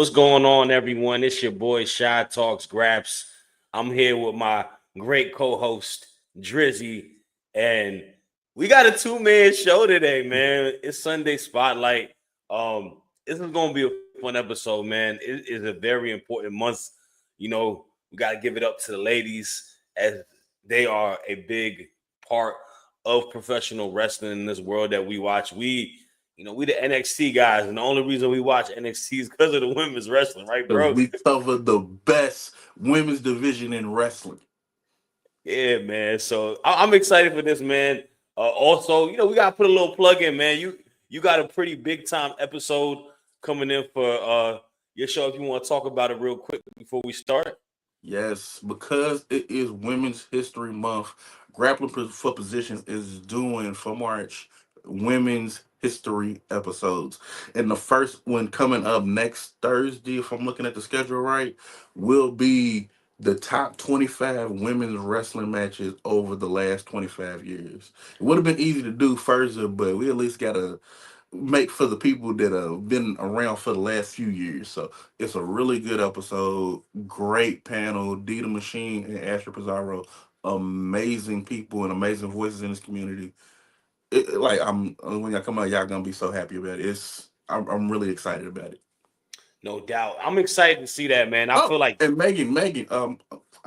What's going on, everyone? It's your boy Shad Talks Graps. I'm here with my great co-host Dryzzy, and we got a two-man show today, man. It's Sunday Spotlight. This is gonna be a fun episode, man. It is a very important month. We gotta give it up to the ladies as they are a big part of professional wrestling in this world that we watch. We the NXT guys, and the only reason we watch NXT is because of the women's wrestling, right, Because bro? we cover the best women's division in wrestling. Yeah, man. So I'm excited for this, man. Also, we gotta put a little plug in, man. You got a pretty big time episode coming in for your show. If you want to talk about it real quick before we start. Yes, because it is Women's History Month, Grappling for Positions is doing for March Women's History episodes. And the first one coming up next Thursday, if I'm looking at the schedule right, will be the top 25 women's wrestling matches over the last 25 years. It would have been easy to do first, but we at least got to make for the people that have been around for the last few years. So it's a really good episode. Great panel. Dita Machine and Asher Pizarro. Amazing people and amazing voices in this community. I'm when y'all come out, y'all gonna be so happy about it. I'm really excited about it. No doubt. I'm excited to see that, man. I Oh, feel like and Megan, I'm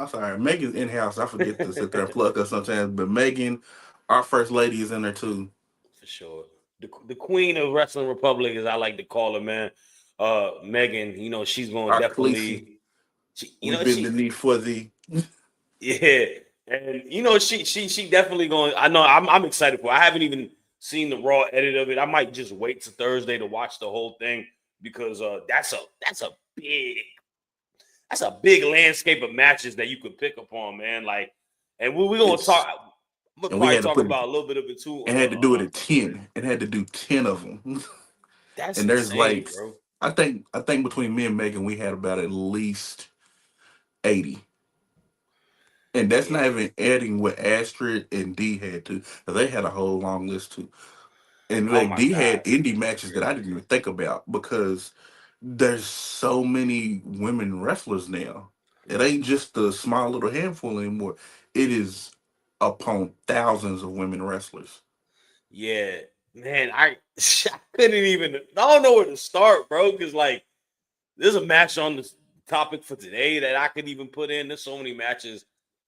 sorry, Megan's in house. I forget to sit there and plug her sometimes, but Megan, our first lady, is in there too. for sure. The queen of Wrestling Republic, as I like to call her, man. Megan, she's gonna Our Khaleesi, definitely we bend the knee for the. yeah. And she definitely going. I know I'm excited for it. I haven't even seen the raw edit of it. I might just wait to Thursday to watch the whole thing because that's a big landscape of matches that you could pick up on, man. Like, and we're gonna It's talk. We'll and we probably had to talk put it about a little bit of it too and on the. had to do it at 10 and had to do 10 of them. That's And there's insane, like bro. I think between me and Megan we had about at least 80. And that's not Yeah, even adding what Astrid and D had to. 'Cause they had a whole long list too. And oh like my D god, had indie matches that I didn't even think about because there's so many women wrestlers now. It ain't just a small little handful anymore. It is upon thousands of women wrestlers. yeah, man. I couldn't even. I don't know where to start, bro. Because like, there's a match on the topic for today that I could even put in. There's so many matches,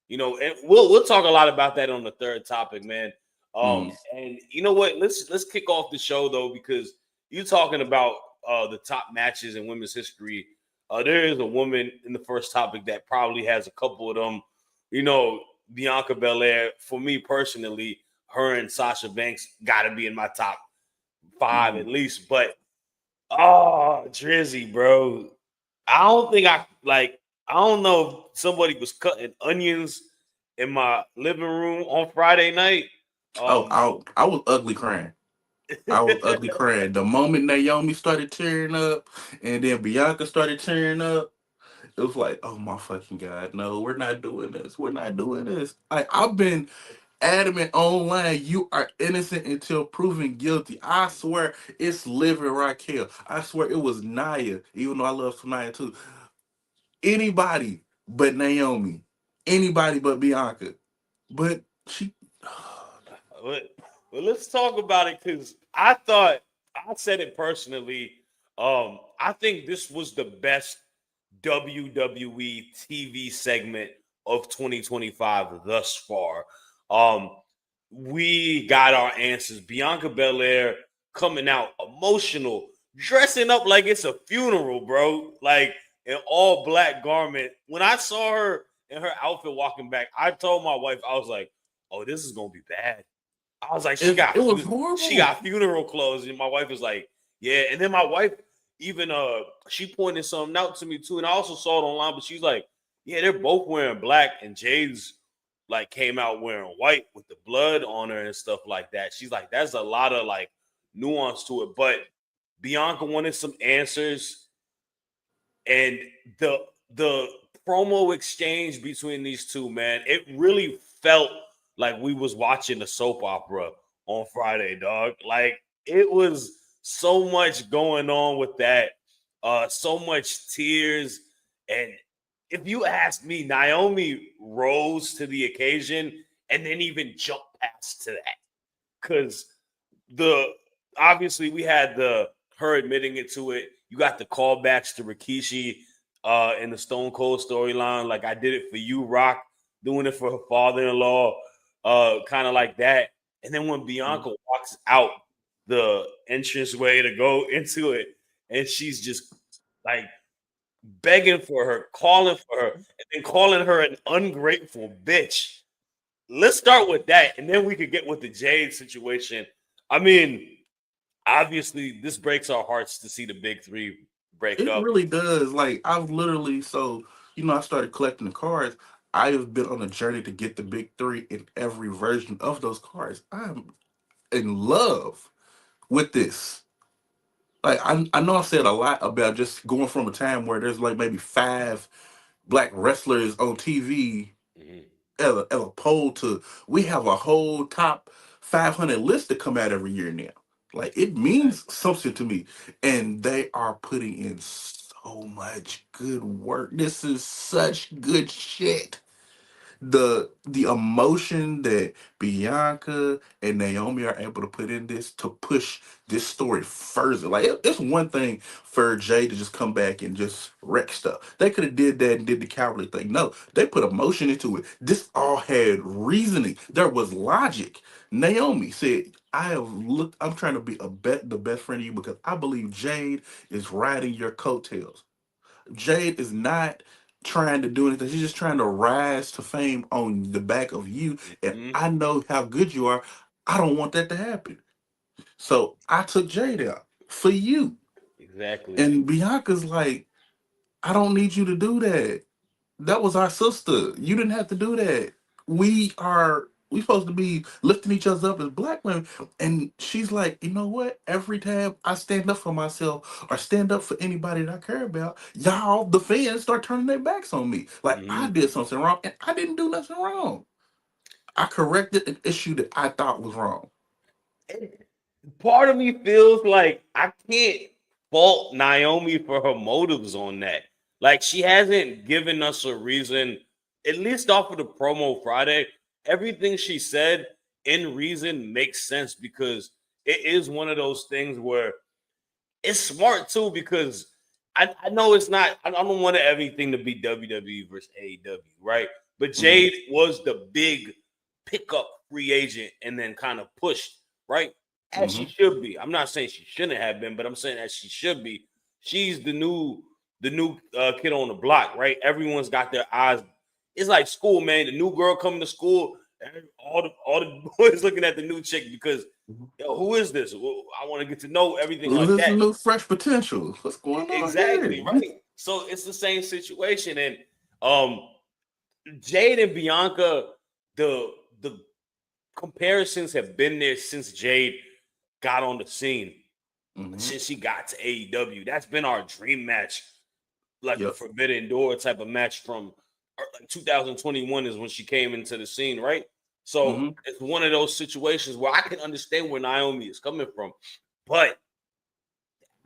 and we'll talk a lot about that on the third topic, man. Mm. And you know what? Let's kick off the show though because you talking about the top matches in women's history. There is a woman in the first topic that probably has a couple of them. Bianca Belair. For me personally, her and Sasha Banks got to be in my top five Mm-hmm. at least. But Drizzy, bro. I don't think I like. I don't know if somebody was cutting onions in my living room on Friday night. Oh, Um, I was ugly crying. I was ugly crying. The moment Naomi started tearing up and then Bianca started tearing up, it was like, oh my fucking God, no, we're not doing this. We're not doing this. I've been adamant online, you are innocent until proven guilty. I swear it's Living Raquel. I swear it was Naya, even though I love Naya too. Anybody but Naomi. Anybody but Bianca. But she but, but let's talk about it because I said it personally. I think this was the best WWE TV segment of 2025 thus far. Um, we got our answers. Bianca Belair coming out emotional, dressing up like it's a funeral, bro. Like in all black garment. When I saw her in her outfit walking back, I told my wife, I was like, "Oh, this is gonna be bad." I was like, it was she horrible. got funeral clothes, and my wife was like, yeah. And then my wife even she pointed something out to me too, and I also saw it online. But she's like, yeah, they're both wearing black, and Jade's like came out wearing white with the blood on her and stuff like that. She's like, that's a lot of like nuance to it. But Bianca wanted some answers, and the promo exchange between these two, man, it really felt like we was watching a soap opera on Friday, dog. Like it was so much going on with that. so much tears. And if you ask me, Naomi rose to the occasion and then even jumped past to that. Because the obviously we had the her admitting it to it. You got the callbacks to Rikishi in the Stone Cold storyline, like I did it for you, Rock, doing it for her father-in-law, kind of like that. And then when Bianca walks out the entrance way to go into it, and she's just like begging for her, calling for her, and then calling her an ungrateful bitch. Let's start with that, and then we could get with the Jade situation. I mean, obviously, this breaks our hearts to see the big three break It up. really does. Like I've literally I started collecting the cards. I have been on a journey to get the big three in every version of those cards. I'm in love with this. Like I know I said a lot about just going from a time where there's like maybe five black wrestlers on TV Mhm. as opposed to we have a whole top 500 list to come out every year now. Like it means something to me, and they are putting in so much good work. This is such good shit. The emotion that Bianca and Naomi are able to put in this to push this story further. Like it's one thing for Jay to just come back and just wreck stuff. They could have did that and did the cowardly thing. No, they put emotion into it. This all had reasoning. There was logic. Naomi said, "I have looked. I'm trying to be the best friend of you because I believe Jade is riding your coattails." Jade is not trying to do anything. She's just trying to rise to fame on the back of you. And Mhm. I know how good you are. I don't want that to happen. So I took Jade out for you. Exactly. And Bianca's like, I don't need you to do that. That was our sister. You didn't have to do that. We supposed to be lifting each other up as black women. And she's like, you know what? Every time I stand up for myself or stand up for anybody that I care about, y'all, the fans, start turning their backs on me. Like I Mhm. did something wrong and I didn't do nothing wrong. I corrected an issue that I thought was wrong. And part of me feels like I can't fault Naomi for her motives on that. Like she hasn't given us a reason, at least off of the promo Friday. Everything she said in reason makes sense because it is one of those things where it's smart too because I know it's not. I don't want everything to be WWE versus AEW, right? But Mhm, Jade was the big pickup free agent and then kind of pushed, right? As she mhm, should be. I'm not saying she shouldn't have been, but I'm saying as she should be. She's the new kid on the block, right? Everyone's got their eyes. It's like school, man. The new girl coming to school, all the boys looking at the new chick because mhm. yo, who is this? Well, I want to get to know everything like This is that. new fresh potential. What's going on Exactly, here? right. So it's the same situation. And um Jade and Bianca, the comparisons have been there since Jade got on the scene, Hmm. since she got to AEW. That's been our dream match, like a Yep. Forbidden Door type of match from like 2021 is when she came into the scene, right? So Hmm. it's one of those situations where I can understand where Naomi is coming from, but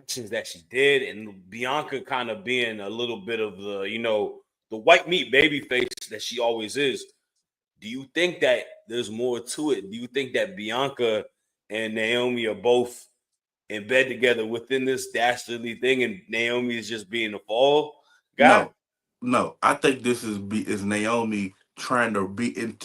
actions that she did, and Bianca kind of being a little bit of the white meat baby face that she always is. Do you think that there's more to it? Do you think that Bianca and Naomi are both in bed together within this dastardly thing, and Naomi is just being a fall guy? No, no. I think this is Naomi trying to be in.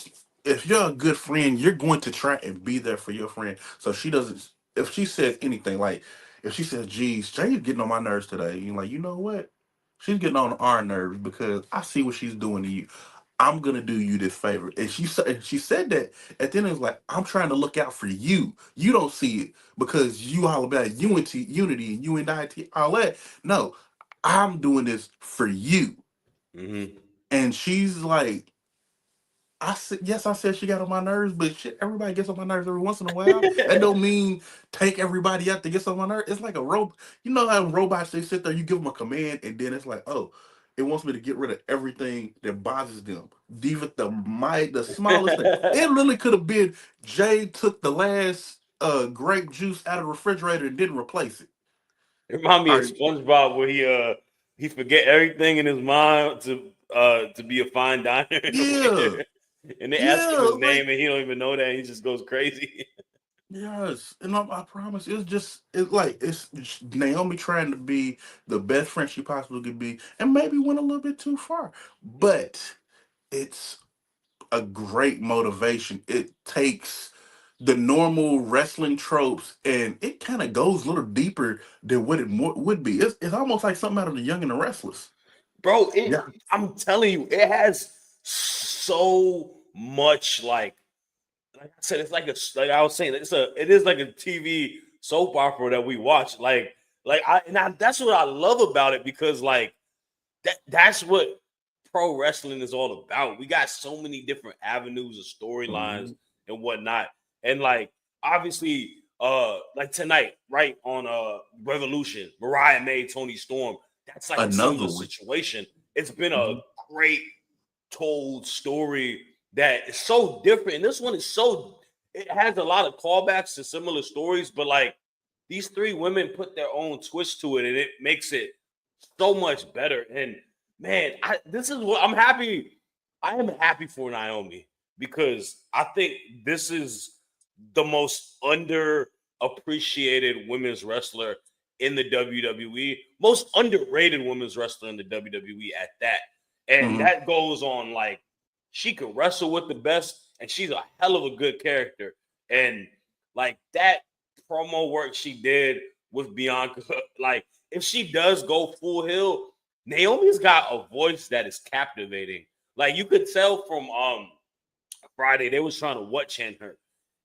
If you're a good friend, you're going to try and be there for your friend. So she doesn't. If she says anything like, if she says, "Geez, Jay's getting on my nerves today," you're like, you know what? She's getting on our nerves because I see what she's doing to you. I'm gonna do you this favor. And she said that at the end it was like, I'm trying to look out for you. You don't see it because you all about unity and unity, all that. No, I'm doing this for you. Mm-hmm. And she's like, I said, yes, I said she got on my nerves, but shit, everybody gets on my nerves every once in a while. That don't mean take everybody out to get on my nerves. It's like a robot. You know how robots, they sit there, you give them a command, and then it's like, oh, it wants me to get rid of everything that bothers them. Even the smallest thing. It literally could have been Jay took the last grape juice out of the refrigerator and didn't replace it. It remind me All of right. SpongeBob where he forget everything in his mind to be a fine diner in a Yeah, waiter. And they ask him yeah, his name and he don't even know that. He just goes crazy. yes, and I promise it's Naomi trying to be the best friend she possibly could be, and maybe went a little bit too far, but it's a great motivation. It takes the normal wrestling tropes and it kind of goes a little deeper than what it would be. It's almost like something out of The Young and the Restless. Bro, Yeah. I'm telling you, it has so much like I said, it's like I was saying, it is like a TV soap opera that we watch. That's what I love about it because like that's what pro wrestling is all about. We got so many different avenues of storylines Mhm. and whatnot. And like obviously, like tonight, right on Revolution, Mariah made Tony Storm. That's like a Another similar one. situation. It's been a Mhm. great told story that is so different. And this one is it has a lot of callbacks to similar stories, but like these three women put their own twist to it and it makes it so much better. And man, this is what I'm happy. I am happy for Naomi because I think this is the most underappreciated women's wrestler in the WWE, most underrated women's wrestler in the WWE at that. And Mhm. that goes on like she could wrestle with the best, and she's a hell of a good character. And like that promo work she did with Bianca, like if she does go full heel, Naomi's got a voice that is captivating. Like you could tell from Friday, they was trying to what chant her,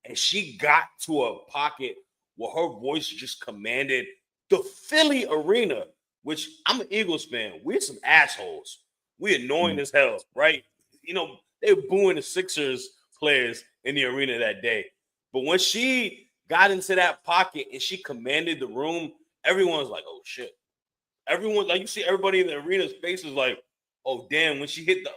and she got to a pocket where her voice just commanded the Philly arena. Which I'm an Eagles fan. We're some assholes. We annoying Mhm. as hell, right? You know they were booing the Sixers players in the arena that day, but when she got into that pocket and she commanded the room, everyone was like, "Oh shit." Everyone, like you see everybody in the arena's faces like, oh damn, when she hit the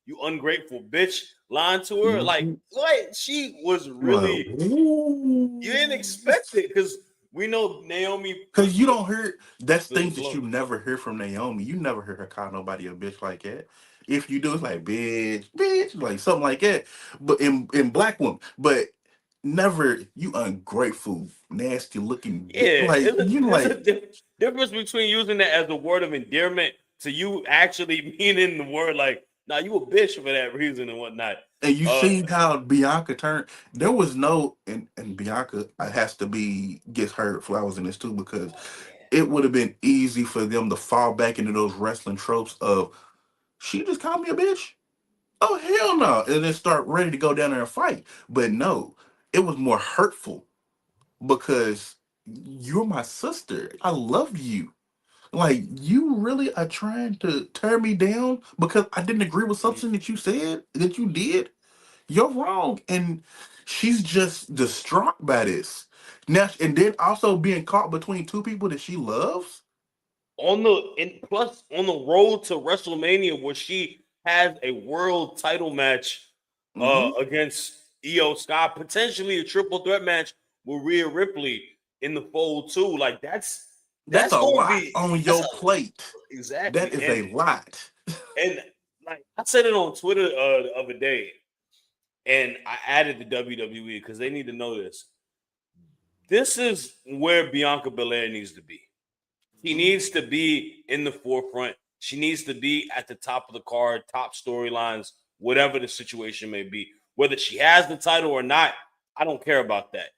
you ungrateful bitch line to her, Mhm. like she was Like, really you didn't ooh. expect it because we know Naomi Cause you don't hear that's the things that glow. you never hear from Naomi. You never hear her call nobody a bitch like that. If you do, it's like bitch, bitch, like something like that. But in black woman, but never you ungrateful, nasty looking bitch. Yeah, Like you there's a like, difference between using that as a word of endearment to you actually meaning the word like, nah, you a bitch for that reason and whatnot. and you Uh, seen how Bianca turned. There was no and Bianca has to be gets her flowers in this too because oh yeah, it would have been easy for them to fall back into those wrestling tropes of she just called me a bitch. Oh hell no! And then start ready to go down there and fight. But no, it was more hurtful because you're my sister. I love you. Like you really are trying to tear me down because I didn't agree with Mhm. something that you said that you did. You're wrong, and she's just distraught by this. Now, and then also being caught between two people that she loves. Plus on the road to WrestleMania where she has a world title match Hmm. against Io Sky, potentially a triple threat match with Rhea Ripley in the fold too. Like That's that's a gonna lot be on that's your plate. That exactly is a lot. and like I said it on Twitter the other day, and I added the WWE because they need to know this. This is where Bianca Belair needs to be. She needs to be in the forefront. She needs to be at the top of the card, top storylines, whatever the situation may be. Whether she has the title or not, I don't care about that.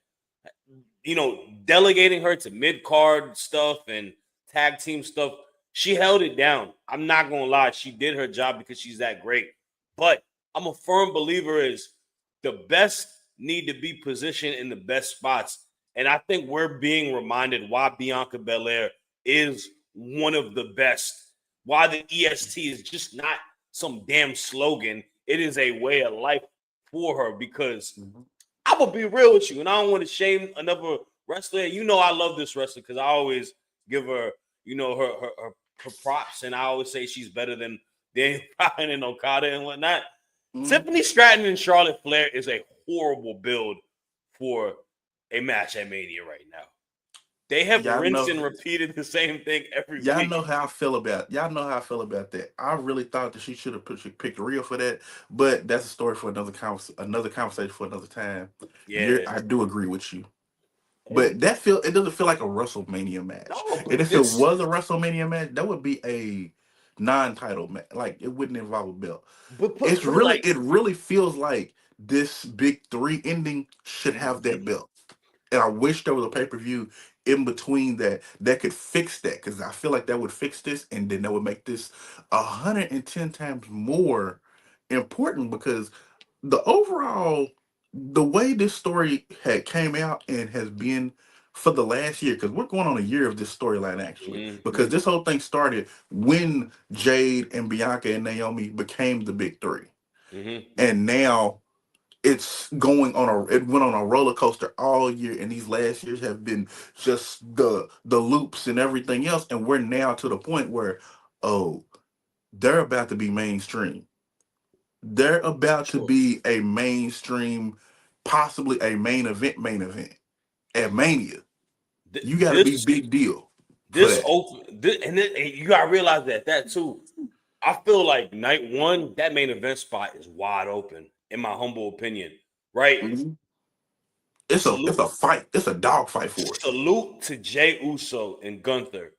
Delegating her to mid card stuff and tag team stuff, she held it down. I'm not gonna lie, she did her job because she's that great. But I'm a firm believer is the best need to be positioned in the best spots. And I think we're being reminded why Bianca Belair is one of the best. Why the EST is just not some damn slogan. It is a way of life for her because Mhm. I'm gonna be real with you, and I don't want to shame another wrestler. You know, I love this wrestler because I always give her, her props, and I always say she's better than Daniel Bryan and Okada and whatnot. Mhm. Tiffany Stratton and Charlotte Flair is a horrible build for a match at Mania right now. They have Y'all rinsed know, and repeated the same thing every y'all week. know how I feel about. Y'all know how I feel about that. I really thought that she should have picked Rhea for that, but that's a story for another conversation for another time. Yeah. I do agree with you. And But it doesn't feel like a WrestleMania match. no, And but if it this, was a WrestleMania match, that would be a non-title match. Like it wouldn't involve a belt. but put it like, It really feels like this big three ending should have that mhm, belt. And I wish there was a pay-per-view in between that could fix that, because I feel like that would fix this, and then that would make this 110 times more important, because the way this story had came out and has been for the last year, because we're going on a year of this storyline actually, because mhm, this whole thing started when Jade and Bianca and Naomi became the big three, mhm. and now it went on a roller coaster all year, and these last years have been just the loops and everything else, and we're now to the point where, oh, they're about to be mainstream. They're about to Sure. be a mainstream, possibly a main event at Mania. You got to be This big deal for this that. open this, and you gotta realize that too. I feel like night one, that main event spot is wide open, in my humble opinion. Right? Mhm. It's Salute a fight. It's a dog fight for it. salute to Jay Uso and Gunther.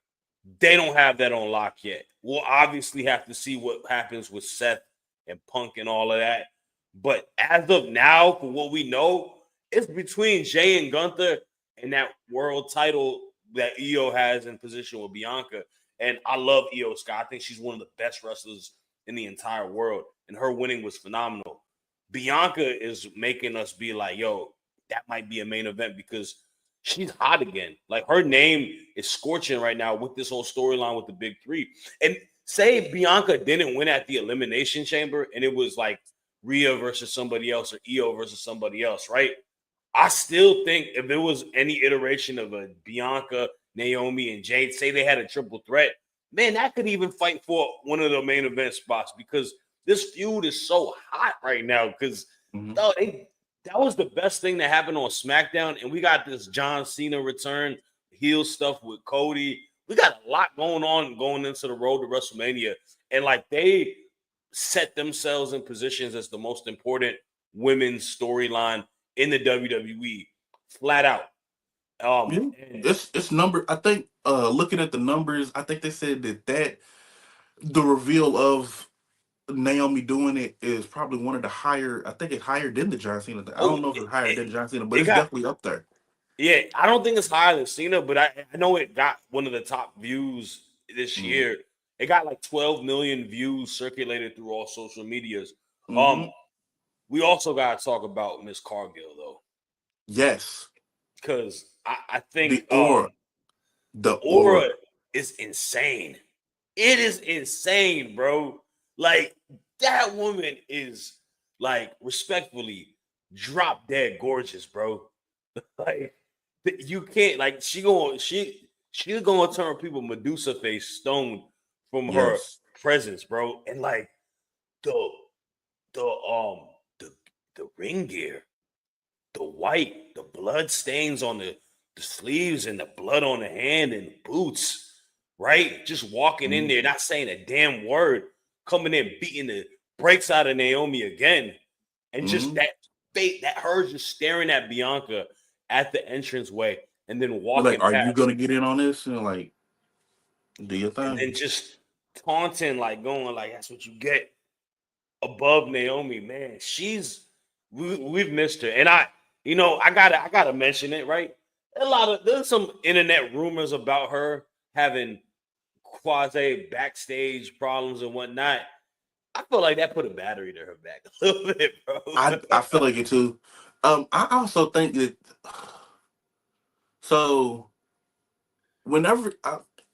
They don't have that on lock yet. We'll obviously have to see what happens with Seth and Punk and all of that. But as of now, for what we know, it's between Jay and Gunther and that world title that Io has in position with Bianca. And I love Io Scott. I think she's one of the best wrestlers in the entire world. And her winning was phenomenal. Bianca is making us be like, yo, that might be a main event because she's hot again. Like her name is scorching right now with this whole storyline with the big three. And say Bianca didn't win at the Elimination Chamber and it was like Rhea versus somebody else or Io versus somebody else, right? I still think if there was any iteration of a Bianca, Naomi, and Jade, say they had a triple threat, man, that could even fight for one of the main event spots because this feud is so hot right now. Because Mhm. no, that was the best thing that happened on SmackDown, and we got this John Cena return, heel stuff with Cody. We got a lot going on going into the road to WrestleMania, and like they set themselves in positions as the most important women's storyline in the WWE, flat out. Yeah, And it's number. I think looking at the numbers, I think they said that the reveal of Naomi doing it is probably one of the higher. I think it's higher than the John Cena thing. I oh, don't know if it's higher than John Cena, but it it's got definitely up there. yeah. I don't think it's higher than Cena, but I know it got one of the top views this Mm-hmm. year. It got like 12 million views circulated through all social medias. Um, Mm-hmm. we also got to talk about Miss Cargill though, Yes, because I the think aura, the the aura. aura is insane. It is insane, bro. Like that woman is like respectfully drop dead gorgeous, bro. Like you can't like she's gonna turn people Medusa face stone from her Yes. presence, bro. And like the the um the the ring gear, the white, the blood stains on the sleeves and the blood on the hand and the boots, right? Just walking in Mm-hmm. there, not saying a damn word, coming in, beating the brakes out of Naomi again. And just Mm-hmm. that fate, that her just staring at Bianca at the entranceway and then Like, walking are you past gonna get in on this and like do your and then thing? just taunting, like going like that's what you get above Naomi, man. We've missed her. And I gotta mention it, right? There's some internet rumors about her having quasi backstage problems and whatnot. I feel like that put a battery to her back a little bit, bro. I feel like it too. I also think that so whenever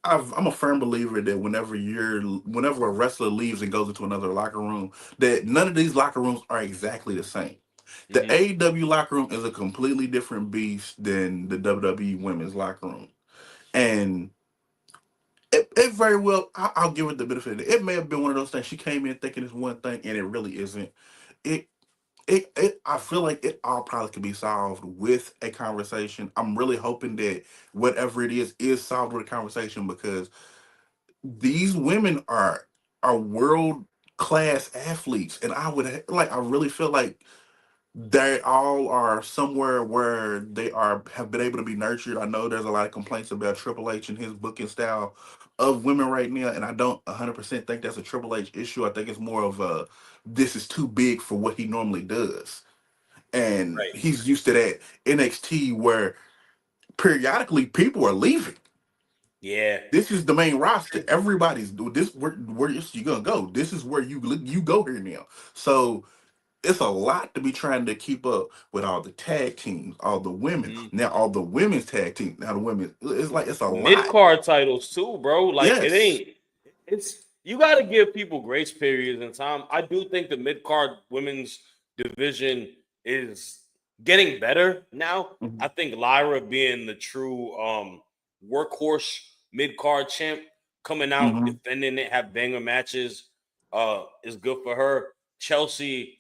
I'm a firm believer that whenever a wrestler leaves and goes into another locker room, that none of these locker rooms are exactly the same. The Hmm. AEW locker room is a completely different beast than the WWE women's locker room, and it very well. I'll give it the benefit. It may have been one of those things. She came in thinking it's one thing, and it really isn't. It I feel like it all probably could be solved with a conversation. I'm really hoping that whatever it is solved with a conversation, because these women are world class athletes, and I really feel like they all are somewhere where they are have been able to be nurtured. I know there's a lot of complaints about Triple H and his booking style of women right now, and I don't 100% think that's a Triple H issue. I think it's more of a, this is too big for what he normally does, and Right. he's used to that NXT where periodically people are leaving. Yeah. This is the main roster. Everybody's this. Where you gonna go? This is where you go here now. So it's a lot to be trying to keep up with all the tag teams, all the women. Mhm. Now all the women's tag team. Now the women. It's like it's a Mid lot. card titles too, bro. Like it Yes. ain't. It's you got to give people grace periods and time. I do think the mid card women's division is getting better now. Hmm. I think Lyra being the true workhorse mid card champ, coming out Hmm. defending it, have banger matches, is good for her. Chelsea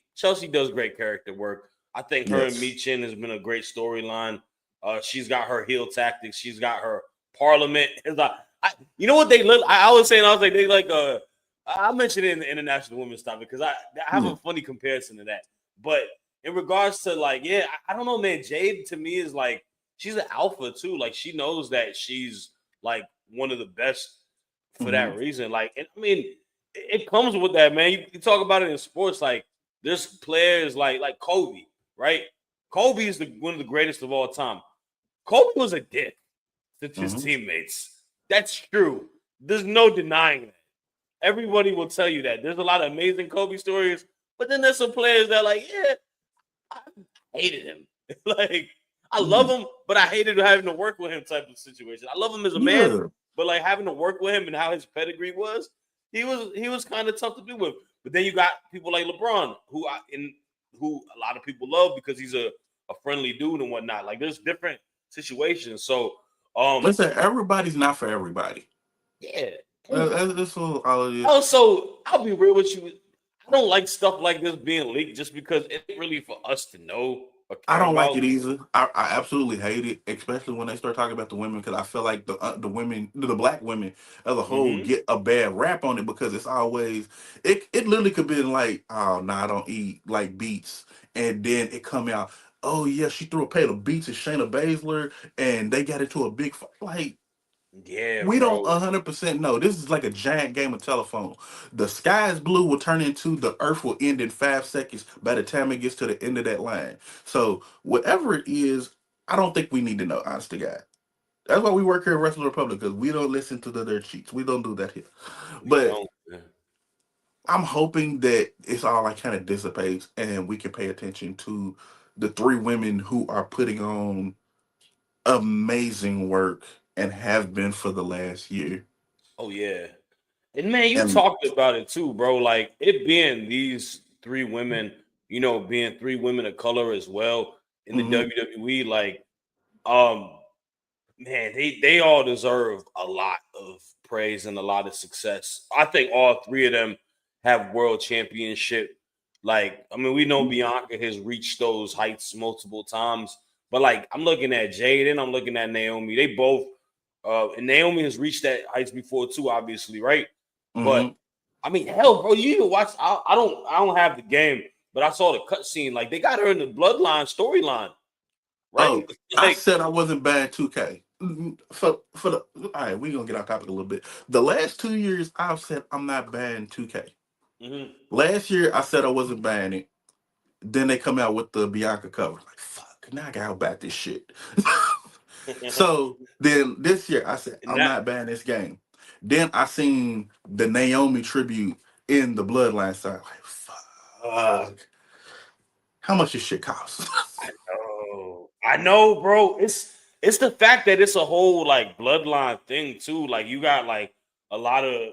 does great character work. I think her and Yes. Michin has been a great storyline. She's got her heel tactics. She's got her Parliament. It's like, you know what they look. I was saying, I was like, they like. I mentioned it in the international women's topic because I have Yeah. a funny comparison to that. But in regards to like, yeah, I don't know, man. Jade to me is like she's an alpha too. Like she knows that she's like one of the best for Hmm. that reason. Like, and I mean, it comes with that, man. You talk about it in sports. Like, there's players like Kobe, right? Kobe is one of the greatest of all time. Kobe was a dick to his Hmm. teammates. That's true. There's no denying that. Everybody will tell you that. There's a lot of amazing Kobe stories, but then there's some players that like, yeah, I hated him. Like, I love him, but I hated having to work with him type of situation. I love him as a man, Yeah. but like having to work with him and how his pedigree was, he was kind of tough to be with. But then you got people like LeBron, who a lot of people love because he's a friendly dude and whatnot. Like there's different situations. So Listen, everybody's not for everybody. yeah. And That's all it is. also, I'll be real with you. I don't like stuff like this being leaked just because it ain't really for us to know or I care don't like about. it either. I absolutely hate it, especially when they start talking about the women, because I feel like the women, the black women as a whole, Hmm. get a bad rap on it because it's always it literally could be like, oh no, I don't eat like beets, and then it come out, oh yeah, she threw a plate of beets at Shayna Baszler, and they got into a big fight. Like, Yeah, we don't bro. 100% know. This is like a giant game of telephone. The sky is blue will turn into the earth will end in 5 seconds by the time it gets to the end of that line. So whatever it is, I don't think we need to know, honest to God. That's why we work here at Wrestling Republic, because we don't listen to the dirt sheets. We don't do that here. We But don't. Man. I'm hoping that it's all like kind of dissipates and we can pay attention to the three women who are putting on amazing work and have been for the last year. Oh yeah. And man, you And talked about it too, bro. Like it being these three women, being three women of color as well in the mhm, WWE. Like, um, man, they all deserve a lot of praise and a lot of success. I think all three of them have world championship. Like, I mean, we know Bianca has reached those heights multiple times, but like, I'm looking at Jade and I'm looking at Naomi. They both, and Naomi has reached that heights before too, obviously, right? But mhm. I mean, hell, bro, you even watch. I don't have the game, but I saw the cutscene. Like, they got her in the Bloodline storyline, right? Oh, I Like, said I wasn't buying 2K. For the all right, we gonna get off topic a little bit. The last 2 years, I've said I'm not buying 2K. mhm. Last year, I said I wasn't buying it. Then they come out with the Bianca cover. Like, fuck, now I gotta buy this shit. So then this year, I said And I'm that not buying this game. Then I seen the Naomi tribute in the Bloodline side. Like, fuck, how much this shit cost? I know, bro. It's the fact that it's a whole like bloodline thing too. Like you got like a lot of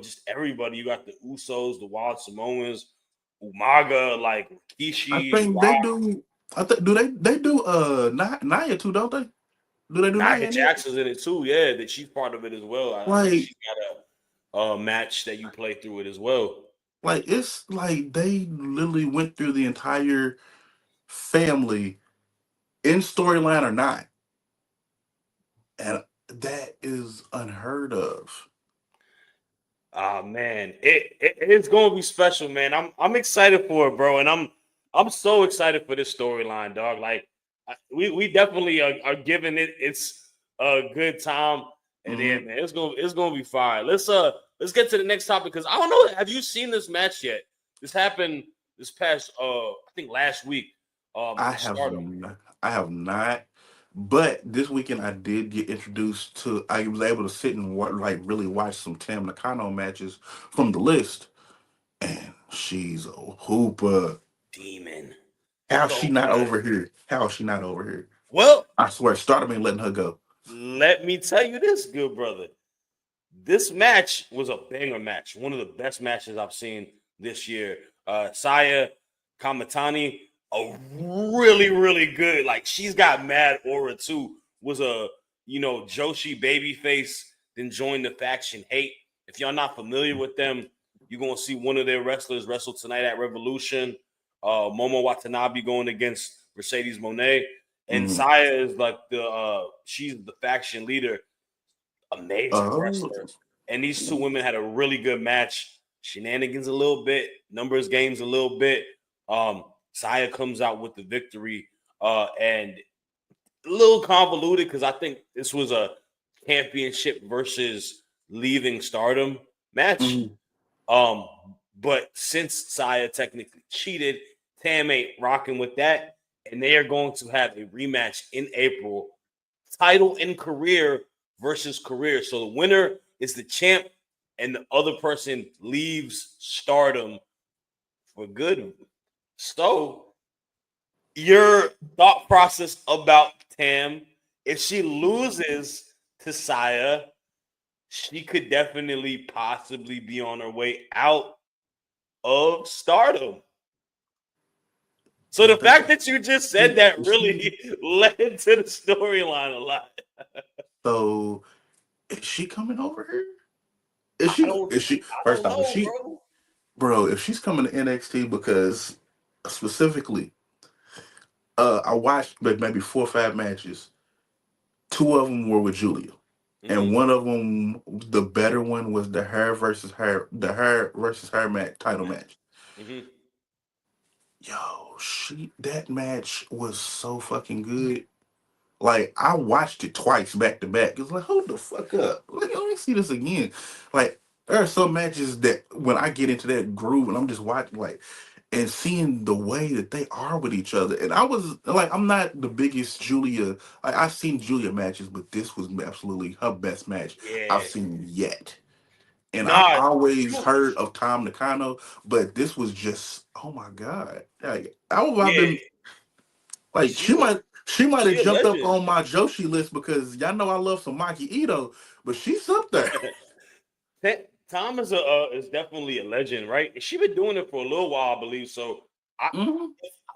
just everybody. You got the Usos, the Wild Samoans, Umaga, like I Kishi, think they Rock, do. I think do they do Naya too, don't they? Do they do Naya Nia in it? Jackson's in it too. Yeah, that she's part of it as well. I think Like she got a match that you play through it as well. Like it's like they literally went through the entire family in storyline or not, and that is unheard of. Ah man, it's gonna be special, man. I'm excited for it, bro, and I'm so excited for this storyline, dog. Like we definitely are giving it its a good time, and Hmm. then man, it's gonna be fine. Let's get to the next topic because I don't know. Have you seen this match yet? This happened this past I think last week I in have Stardom. not, I have not, but this weekend I did get introduced to. I was able to sit and like really watch some Tam Nakano matches from the list, and she's a hooper. Demon. How's she So not good. over here? How is she not over here? Well, I swear, Stardom ain't letting her go. let me tell you this, good brother. This match was a banger match, one of the best matches I've seen this year. Saya Kamitani, a really, really good. Like she's got mad aura too. Was a Joshi babyface, then joined the faction Hate. If y'all not familiar with them, you're gonna see one of their wrestlers wrestle tonight at Revolution. Momo Watanabe going against Mercedes Monet, and Mm. Saya is like she's the faction leader, amazing Oh, wrestler. And these two women had a really good match. Shenanigans a little bit, numbers games a little bit. Saya comes out with the victory, and a little convoluted because I think this was a championship versus leaving Stardom match. mm. Um, but since Saya technically cheated, Tam ain't rocking with that, and they are going to have a rematch in April, title and career versus career. So the winner is the champ, and the other person leaves Stardom for good. So your thought process about Tam, if she loses to Saya, she could definitely possibly be on her way out of Stardom. So The the thing, fact that you just said that really led to the storyline a lot. so is she coming over here? I don't Is she I first don't off? Is know, she, bro. bro? If she's coming to NXT, because specifically, I watched like maybe 4 or 5 matches. 2 of them were with Julia, and Hmm. one of them, the better one, was the her versus her match title match. Hmm. Yo, that match was so fucking good. Like I watched it twice back to back. It's like, hold the fuck up. Like, let me see this again. Like there are some matches that when I get into that groove and I'm just watching like and seeing the way that they are with each other. And I was like, I'm not the biggest Julia. I've seen Julia matches, but this was absolutely her best match I've Yeah. seen yet. And I've Nah, always you, heard of Tom Nakano, but this was just, oh my god! Like I've yeah, been like she a she might have she a jumped up legend. on my Joshi list because y'all know I love some Maki Ito, but she's up there. Tom is definitely a legend, right? She been doing it for a little while, I believe. So I, Hmm.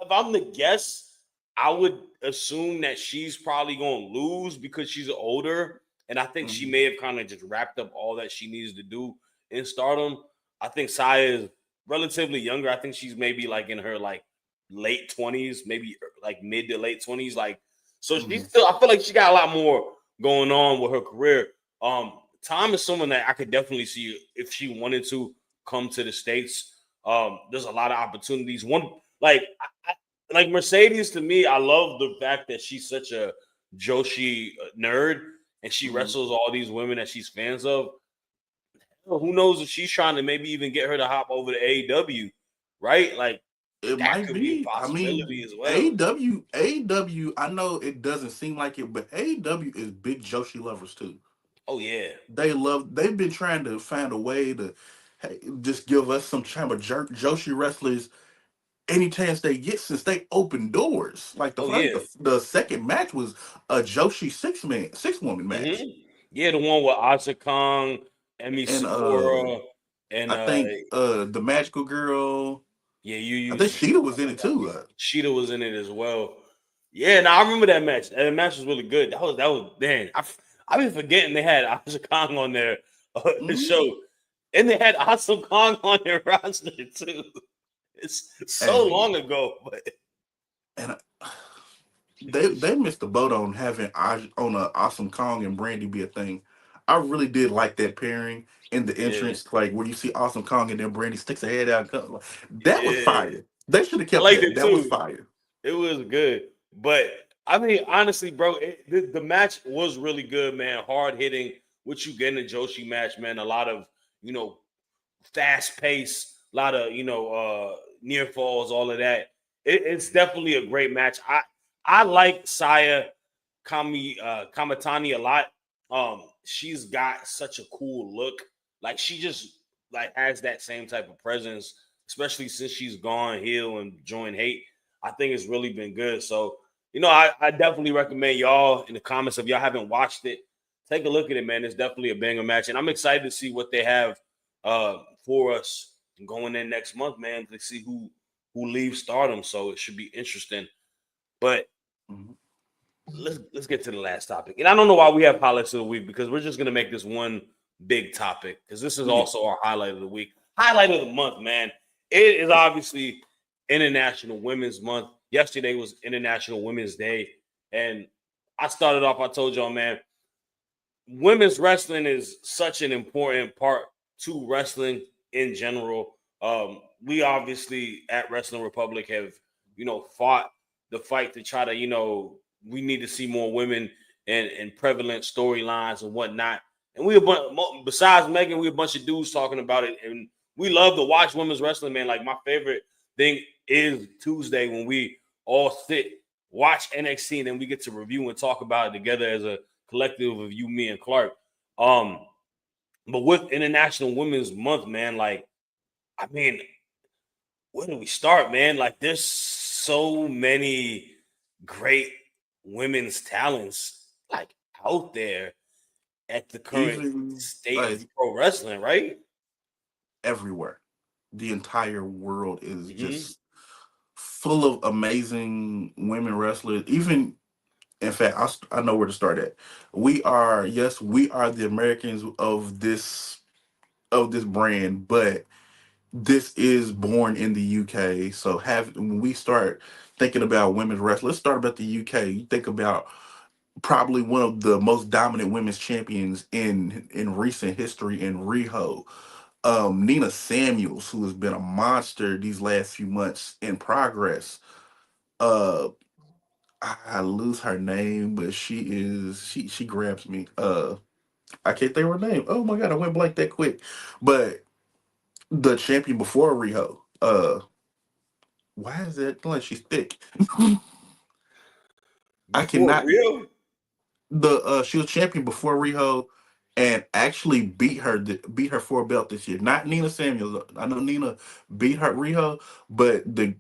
if I'm the guess, I would assume that she's probably going to lose because she's older, and I think she Hmm. may have kind of just wrapped up all that she needs to do in Stardom. I think Saya is relatively younger. I think she's maybe like in her like late 20s, maybe like mid to late 20s. Like, so she's Hmm. still. I feel like she got a lot more going on with her career. Tom is someone that I could definitely see if she wanted to come to the states. There's a lot of opportunities. One like like Mercedes to me, I love the fact that she's such a Joshi nerd and she Hmm. wrestles all these women that she's fans of. Who knows if she's trying to maybe even get her to hop over to AEW, right? Like It that might could be a be. I possibility mean, as well. AW. I know it doesn't seem like it, but AW is big Joshi lovers too. Oh yeah, They've been trying to find a way to, hey, just give us some kind of jerk Joshi wrestlers any chance they get since they opened doors. Like oh yeah. the second match was a Joshi 6 woman match, Yeah, the one with Asa Kong, Emi and Sakura, and I think the magical girl. yeah, you I use think Sheeta. Sheeta was I in it forgot. too. Sheeta was in it as well. Yeah, now I remember that match. That match was really good. That was man. I've been forgetting they had Asa Kong on their Mhm. show. And they had Awesome Kong on their roster too. It's so Hey, long ago, but and they missed the boat on having on a Awesome Kong and Brandy be a thing. I really did like that pairing in the yeah, entrance, like where you see Awesome Kong and then Brandy sticks her head out. And like, that was yeah, fire. They should have I kept liked that. it That was too. fire. It was good, but I mean, honestly, bro, the match was really good, man. Hard hitting. What you get in a Joshi match, man. A lot of you know fast pace, a lot of near falls, all of that. It's definitely a great match. I like Saya Kamitani a lot. She's got such a cool look. Like she just like has that same type of presence, especially since she's gone heel and joined Hate. I think it's really been good. So I definitely recommend y'all in the comments if y'all haven't watched it, take a look at it, man. It's definitely a banger match, and I'm excited to see what they have for us going in next month, man, to see who leaves Stardom. So it should be interesting. But Mhm. let's get to the last topic. And I don't know why we have highlights of the week because we're just gonna make this one big topic because this is Yeah. also our highlight of the week, highlight of the month, man. It is obviously International Women's Month. Yesterday was International Women's Day, and I started off. I told y'all, man, women's wrestling is such an important part to wrestling in general. We obviously at Wrestling Republic have, fought the fight to try to, we need to see more women and prevalent storylines and whatnot. And besides Megan, we a bunch of dudes talking about it, and we love to watch women's wrestling, man. Like my favorite thing is Tuesday when we all sit, watch NXT, and then we get to review and talk about it together as a collective of you, me, and Clark. Um, but with International Women's Month, man, like, I mean, where do we start, man? Like, there's so many great women's talents like out there at the current Even state of like pro wrestling, right? everywhere, the entire world is Mm-hmm. just full of amazing women wrestlers. Even in fact, I know where to start at. We are the Americans of this brand, but this is born in the UK. So when we start thinking about women's wrestling, let's start about the UK. You think about probably one of the most dominant women's champions in recent history in Riho. Nina Samuels, who has been a monster these last few months in progress. Uh I lose her name, but she grabs me. I can't think of her name. Oh my god, I went blank that quick. But the champion before Riho. Why is that like she's thick? I Before cannot. real, The She was champion before Riho, and actually beat her for a belt this year. Not Nina Samuels. I know Nina beat her Riho, but the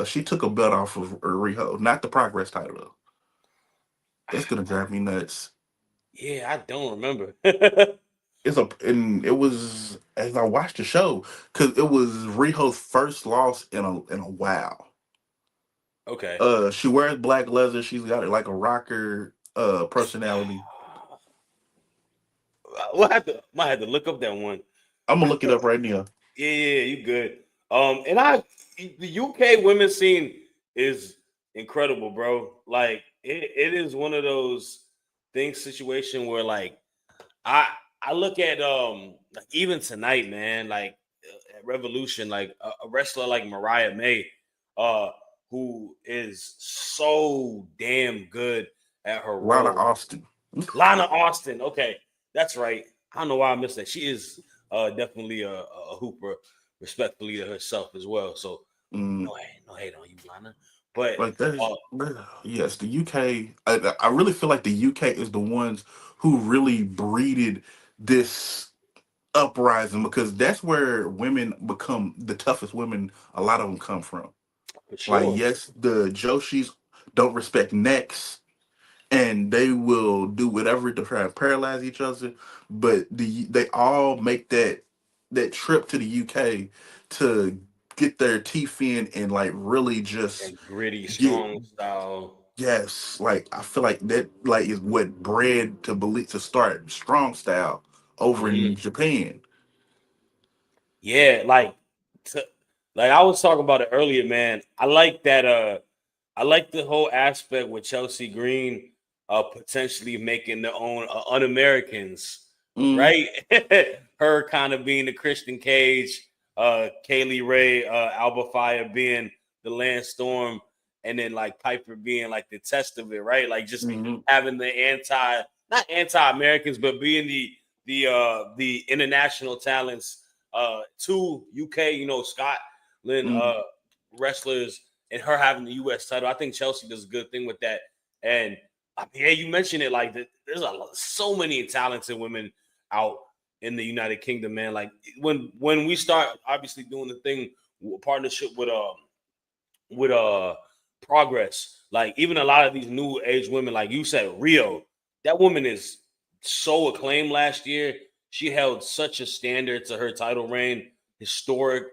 she took a belt off of Riho, not the Progress title though. That's gonna drive me nuts. yeah, I don't remember. And it was as I watched the show because it was Riho's first loss in a while. Okay. She wears black leather. She's got like a rocker personality. Might have to look up that one. I'm gonna I look it think, up right now. yeah, you good. And the UK women's scene is incredible, bro. Like it is one of those things situation where like I I look at like even tonight, man, like at Revolution, like a wrestler like Mariah May, uh, who is so damn good at her Lana role. Austin. Lana Austin. Okay, that's right. I don't know why I missed that. She is definitely a hooper, respectfully to herself as well. So Mm, no hate on you, Lana. But like that is uh, yes, the UK. I really feel like the UK is the ones who really breeded this uprising because that's where women become the toughest women. A lot of them come from. for Like sure, yes, the Joshis don't respect necks and they will do whatever to try and paralyze each other. But they all make that trip to the UK to get their teeth in and like really just that gritty, get strong style. yes. Like I feel like that like is what bred to believe to start strong style over Mhm. in Japan. Yeah, to, like I was talking about it earlier, man. I like that. I like the whole aspect with Chelsea Green, potentially making their own un-Americans, Mm, right? Her kind of being the Christian Cage, Kaylee Ray, Alba Fire being the Lance Storm, and then like Piper being like the test of it, right? Like just mm, having the not anti-Americans, but being the international talents, two UK, Scotland mm. wrestlers, and her having the U.S. title. I think Chelsea does a good thing with that. And I mean, yeah, you mentioned it. Like, there's so many talented women out in the United Kingdom, man. Like when we start obviously doing the thing partnership with Progress, like even a lot of these new age women, like you said, Rio, that woman is so acclaimed last year. She held such a standard to her title reign, historic,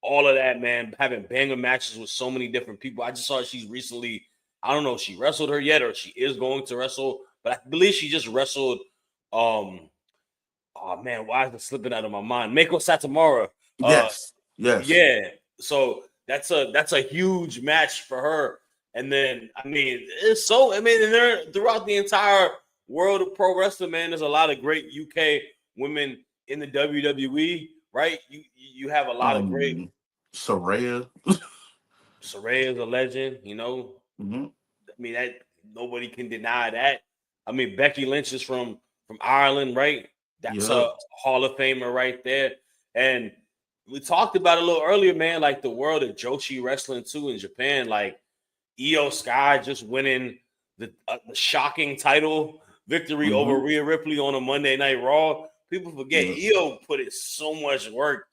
all of that, man. Having banger matches with so many different people. I just saw she's recently, I don't know if she wrestled her yet or she is going to wrestle, but I believe she just wrestled um oh man, why is it slipping out of my mind? Mako Satomura. Uh Yes, yes. yeah. So that's a huge match for her. And then I mean, it's so I mean, and they're throughout the entire world of pro wrestling, man. There's a lot of great UK women in the WWE, right? You have a lot of great. Um, Soraya. Saraya is a legend. Hmm. I mean that nobody can deny that. I mean Becky Lynch is from Ireland, right? That's Yep. a Hall of Famer right there. And we talked about it a little earlier, man. Like the world of Joshi wrestling too in Japan. Like Io Sky just winning the shocking title victory over Hmm. Rhea Ripley on a Monday Night Raw. People forget Yep. Io put in so much work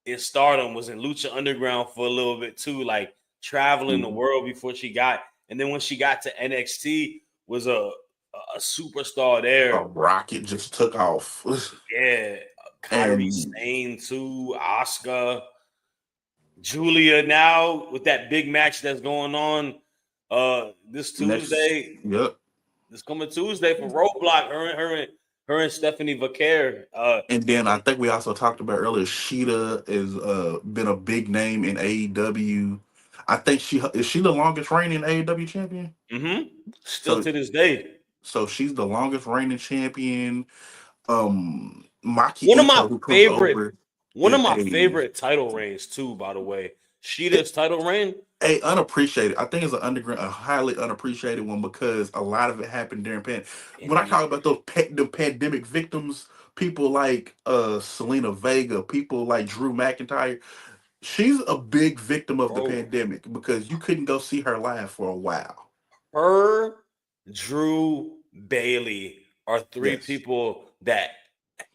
in Stardom, was in Lucha Underground for a little bit too, like traveling the Hmm. world before she got, and then when she got to NXT, was a superstar A there. rocket just took off. Yeah, Kyrie And Sane too, Oscar, Julia now with that big match that's going on this next, Tuesday, yep. this coming Tuesday for Roadblock. Her and Stephanie Vaquer. And then I think we also talked about earlier. Sheeta is been a big name in AEW. I think she the longest reigning AEW champion. Still So to this day. she's the longest reigning champion. Maki One of my Ito, who comes favorite, over, one of is my favorite title reigns too. By the way, Sheeta's title reign. a unappreciated. I think it's an underground, a highly unappreciated one because a lot of it happened during When I Pandemic. talk about the pandemic victims, people like Selena Vega, people like Drew McIntyre, she's a big victim of the Bro, pandemic because you couldn't go see her live for a while. her, Drew, Bailey are three Yes. people that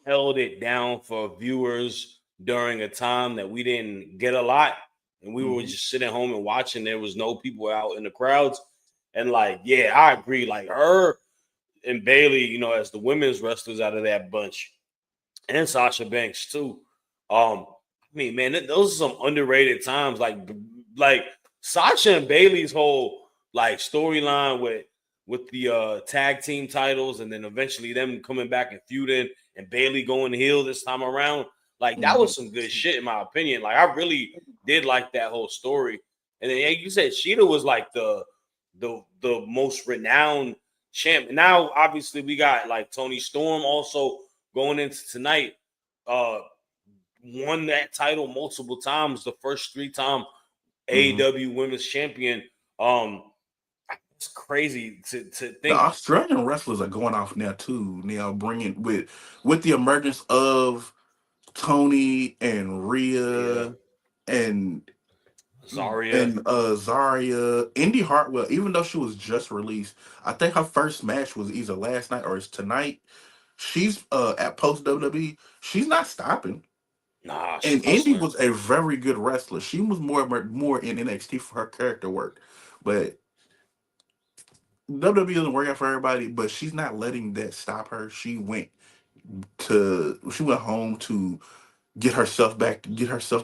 held it down for viewers during a time that we didn't get a lot, and we were Hmm. just sitting home and watching. There was no people out in the crowds, and like, yeah, I agree. Like her and Bailey, as the women's wrestlers out of that bunch, and Sasha Banks too. I mean, man, those are some underrated times. Like Sasha and Bailey's whole like storyline with the tag team titles, and then eventually them coming back and feuding, and Bailey going heel this time around. Like that Hmm. was some good shit in my opinion. Like I really did like that whole story. And then like you said, Sheeta was like the most renowned champ. Now, obviously, we got like Tony Storm also going into tonight. Uh, won that title multiple times. The first three-time Hmm. AEW Women's Champion. Um, it's crazy to The think. Australian wrestlers are going off now too. Now bringing with the emergence of Tony and Yeah, Rhea and Zaria. Zarya, Indy Hartwell, even though she was just released, I think her first match was either last night or it's tonight. She's at post WWE. She's not stopping. Nah, she's And Indy hustling. was a very good wrestler. She was more in NXT for her character work, but WWE doesn't work out for everybody. But she's not letting that stop her. She went home to get herself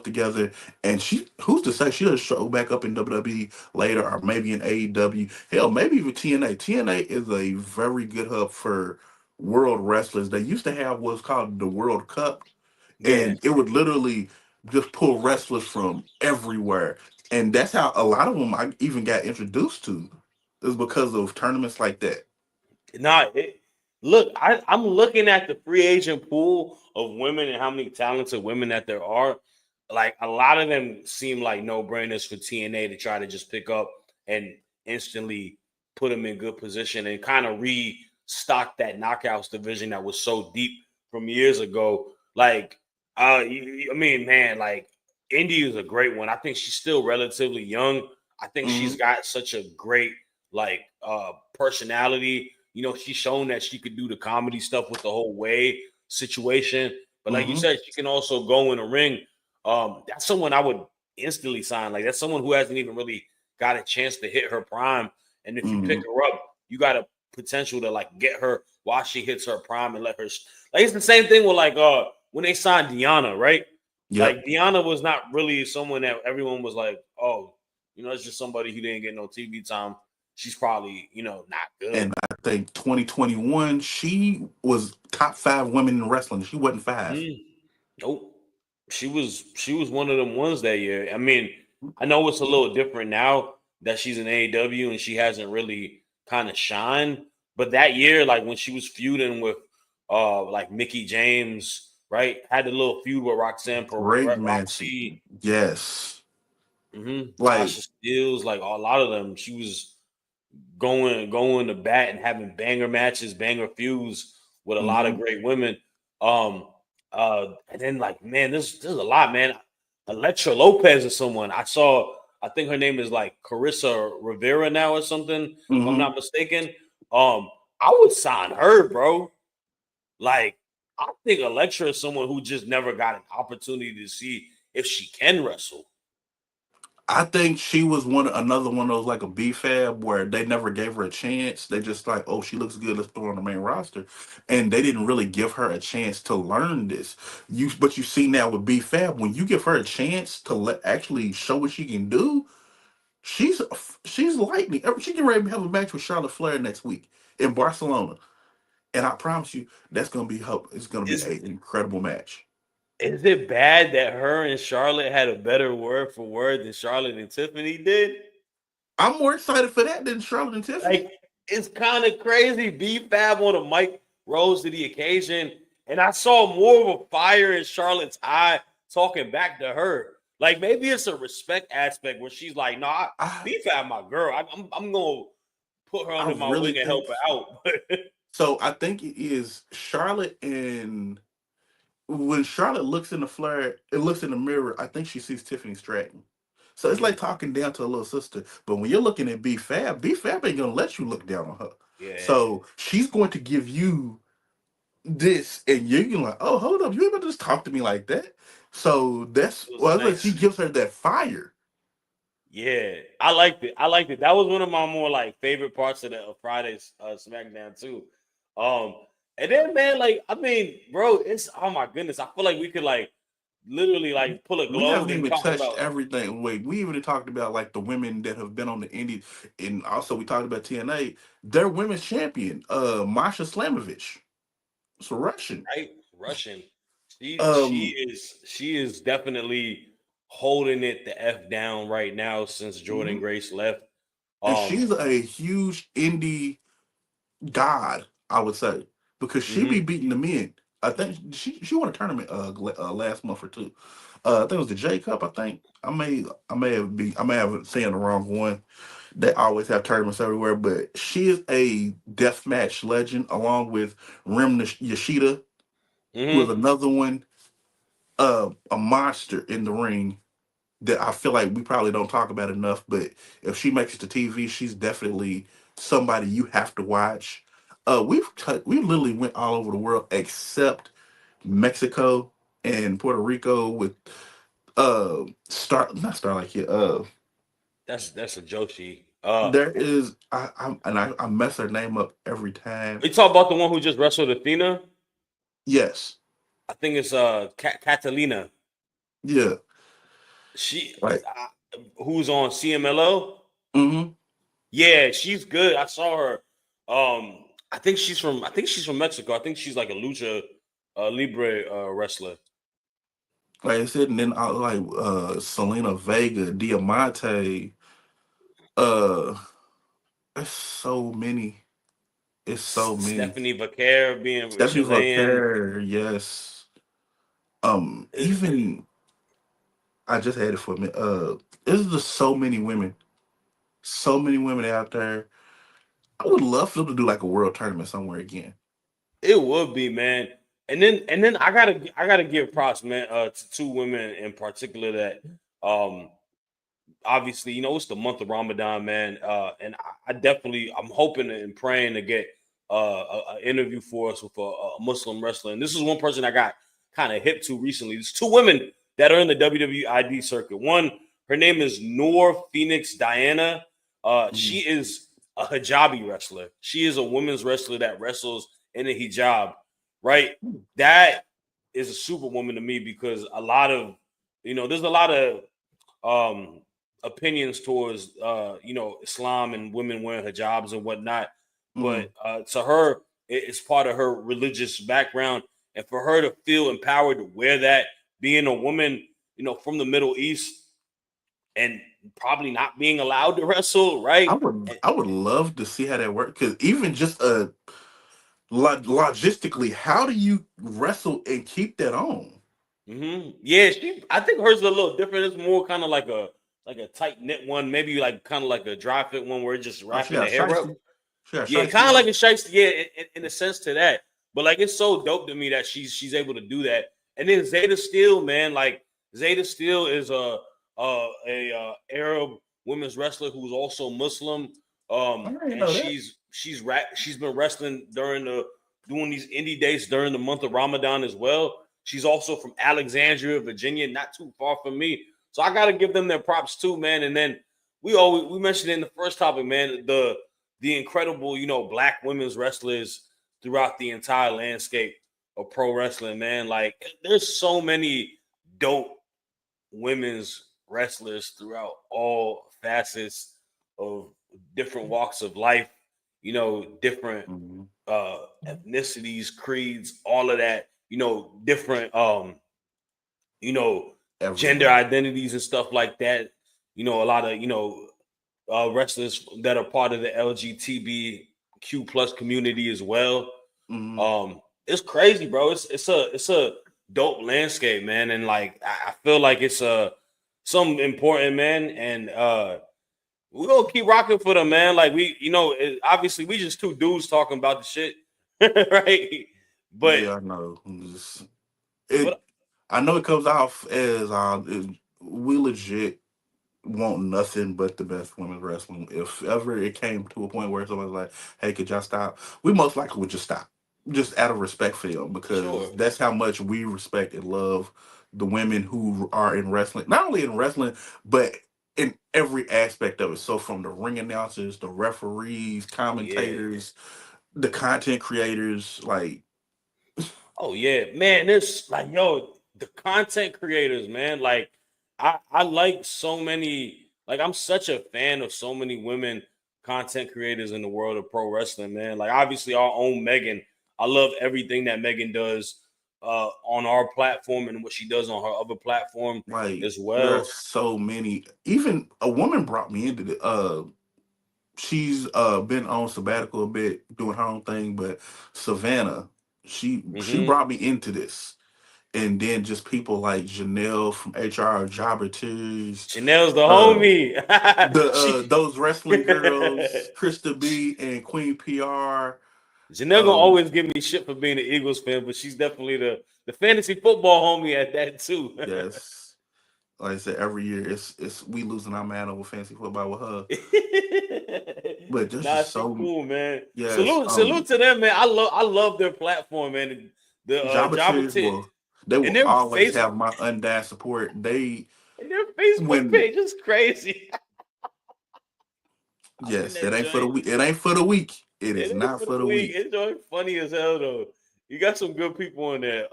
together, and she who's to say she'll show back up in WWE later, or maybe in AEW, hell, maybe even TNA. TNA is a very good hub for world wrestlers. They used to have what's called the World Cup, Yeah. and it would literally just pull wrestlers from everywhere. And that's how a lot of them I even got introduced to, is because of tournaments like that. Nah, look, I'm looking at the free agent pool of women and how many talented women that there are. Like a lot of them seem like no brainers for TNA to try to just pick up and instantly put them in good position and kind of restock that knockouts division that was so deep from years ago. Like, I mean, man, like Indy is a great one. I think she's still relatively young. I think she's Hmm. got such a great like personality. You know, she's shown that she could do the comedy stuff with the whole way situation. But like you Hmm. said, she can also go in a ring. That's someone I would instantly sign. Like that's someone who hasn't even really got a chance to hit her prime. And if you pick Hmm. her up, you got a potential to like get her while she hits her prime and let her. Like it's the same thing with like when they signed Deanna, right? Yep. Like Deanna was not really someone that everyone was like, oh, you know, it's just somebody who didn't get no TV time. She's probably, you know, not good. And I think 2021, she was top 5 women in wrestling. She wasn't 5. Mm, nope. She was one of them ones that year. I mean, I know it's a little different now that she's in AEW and she hasn't really kind of shined. But that year, like when she was feuding with like Mickey James, right? Had a little feud with Great match. Roxy, Yes. Like, Tasha Steeles, like a lot of them. She was going to bat and having banger matches, banger feuds with a lot of hmm great women. Um, and then like man, there's a lot, man. Electra Lopez is someone I saw. I think her name is like Carissa Rivera now or something, if I'm hmm not mistaken. Um, I would sign her, bro. Like I think Electra is someone who just never got an opportunity to see if she can wrestle. I think she was another one of those like a B fab where they never gave her a chance. They just like, oh, she looks good, let's throw her on the main roster. And they didn't really give her a chance to learn this. But you see now with B Fab, when you give her a chance to actually show what she can do, she's she's lightning. She can ready to have a match with Charlotte Flair next week in Barcelona. And I promise you, that's gonna be it's gonna be Is an incredible match. Is it bad that her and Charlotte had a better word for word than Charlotte and Tiffany did? I'm more excited for that than Charlotte and Tiffany. Like, it's kind of crazy. B Fab on the mic rose to the occasion, and I saw more of a fire in Charlotte's eye talking back to her. Like, maybe it's a respect aspect where she's like, "Nah, I B Fab, my girl. I'm gonna put her I under my really wing and think help her out." so. I think it is Charlotte, and when Charlotte looks in the flare, it looks in the mirror. I think she sees Tiffany Stratton. So it's like Mm, talking down to a little sister. But when you're looking at B Fab ain't gonna let you look down on her. yeah, So she's going to give you this, and you're gonna like, oh, hold up, you ain't about to just talk to me like that. So that's it was well, that's like she nice. gives her that fire. Yeah, I liked it. I liked it. That was one of my more like favorite parts of the Friday's SmackDown too. Um, and then man, like I mean, bro, it's oh my goodness. I feel like we could like literally like pull a We globe haven't and even talk touched about everything. Wait, we even talked about like the women that have been on the indie, and also we talked about TNA. Their women's champion, Masha Slamovich. It's a Russian. right Russian. Um, She is definitely holding it the f down right now since Jordan mhm. Grace left. And Um, she's a huge indie god, I would say, because she be mhm. beating the men. I think she won a tournament last month or two. I think it was the J Cup. I think I may have saying the wrong one. They always have tournaments everywhere, but she is a deathmatch legend along with Yashida, who is Mhm. another one, a monster in the ring that I feel like we probably don't talk about enough. But if she makes it to TV, she's definitely somebody you have to watch. We literally went all over the world except Mexico and Puerto Rico with Star not Starlight Kid. That's a Joshi. There is I mess her name up every time. We talk about the one who just wrestled Athena. Yes, I think it's Catalina. yeah, She like who's on CMLO. hmm Yeah, she's good. I saw her. I think she's from Mexico. I think she's like a lucha libre wrestler. Like I said, and then I like Selena Vega, Diamante, uh it's so many. It's so many. Stephanie Vaquer being Stephanie Chilean. Vaquer, yes. It, Even I just had it for a minute. There's just so many women. So many women out there. I would love for them to do like a world tournament somewhere again. it would be, man. And then I gotta give props, man, to two women in particular that um obviously, it's the month of Ramadan, man. And I definitely, I'm hoping and praying to get an interview for us with a Muslim wrestler. And this is one person I got kind of hip to recently. There's two women that are in the WWID circuit. One, her name is Noor Phoenix Diana. She Mm. is a hijabi wrestler. She is a women's wrestler that wrestles in a hijab, right? That is a superwoman to me because there's a lot of um opinions towards Islam and women wearing hijabs and whatnot. But Mm. to her, it's part of her religious background, and for her to feel empowered to wear that, being a woman, from the Middle East, and probably not being allowed to wrestle, right? I would love to see how that works because even just logistically, how do you wrestle and keep that on? Yeah, I think hers is a little different. It's more kind of like a tight knit one, maybe like kind of like a dry fit one where it's just Oh, she wrapping the got hair up. shiesty. She got Yeah, shiesty kind of like on. a shiesty. Yeah, in a sense to that. But like, it's so dope to me that she's able to do that. And then Zeta Steel, man, like Zeta Steel is a Arab women's wrestler who's also Muslim. I didn't And know that. she's been wrestling doing these indie dates during the month of Ramadan as well. She's also from Alexandria, Virginia, not too far from me. So I gotta give them their props too, man. And then we mentioned in the first topic, man, the incredible, black women's wrestlers throughout the entire landscape of pro wrestling, man. Like, there's so many dope women's wrestlers throughout all facets of different walks of life, different Mhm. ethnicities, creeds, all of that, different you know, gender Everything. identities and stuff like that. A lot of, wrestlers that are part of the LGBTQ plus community as well. Hmm. It's crazy, bro. It's a dope landscape, man, and like I feel like it's something important, man, and we're gonna keep rocking for them, man. Like obviously we just two dudes talking about the shit, right? But Yeah, I know. It. but I know it comes off as we legit want nothing but the best women's wrestling. If ever it came to a point where someone's like, "Hey, could y'all stop?" We most likely would just stop, just out of respect for them, for because sure, that's how much we respect and love the women who are in wrestling. Not only in wrestling, but in every aspect of it. So from the ring announcers, the referees, oh yeah. commentators, the content creators, like, Oh yeah, man. There's like the content creators, man. Like I like so many. Like I'm such a fan of so many women content creators in the world of pro wrestling, man. Like obviously our own Megan. I love everything that Megan does on our platform and what she does on her other platform like as there are well. so many. Even a woman brought me into the she's been on sabbatical a bit doing her own thing, but Savannah, she hmm brought me into this. And then just people like Janelle from HR Jobbers, Chanel's the uh homie. the she those wrestling girls, Krista B and Queen PR. Janelle gonna Um always give me shit for being an Eagles fan, but she's definitely the fantasy football homie at that too. yes. Like I said, every year it's we losing our man over fancy football with her. But there's Nah, just she so cool, man. yes, Salute to them, man. I love their platform, man. The Jabba Jobbers Tit they and will their always face have my undying support. They and their Facebook when page is crazy. I'm in yes, it that ain't for the joint. week. It ain't for the week. It is It ain't not for for the the week. week. It's joint funny as hell though. You got some good people in there.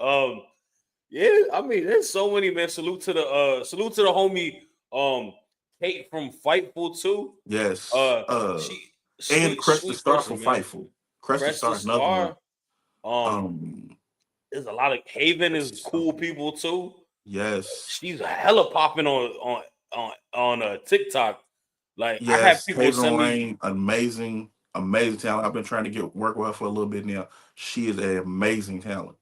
Yeah, I mean, there's so many, man. Salute to the homie Kate from Fightful too. Yes. Uh she And sweet, Crush the sweet Star from person, man. Fightful. Crush the Crest the Star is another one. Star. Um, Um there's a lot of Haven is there's so cool many. people too. Yes. She's hella popping on TikTok. Like I had Yes. people Hazel send me. Rain, amazing, amazing talent. I've been trying to get work with her for a little bit now. She is an amazing talent.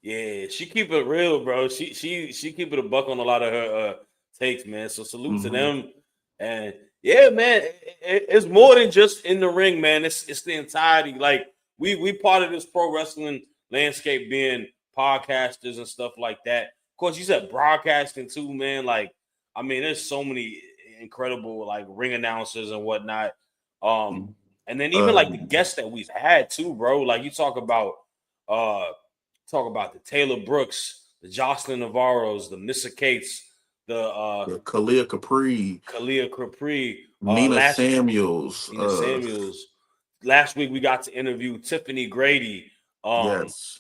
Yeah, she keep it real, bro. She keep it a buck on a lot of her takes, man. So salute to Hmm. them. And yeah, man, it's more than just in the ring, man. It's the entirety. Like we part of this pro wrestling landscape, being podcasters and stuff like that. Of course, you said broadcasting too, man. Like I mean, there's so many incredible like ring announcers and whatnot. Um, and then even like the Um, guests that we've had too, bro. Like you uh talk about the Taylor Brooks, the Jocelyn Navarros, the Missa Cates, the Kalia Capri, Kalia Capri, Nina last Samuels. Nina Samuels. Last week we got to interview Tiffany Grady. Um, Yes.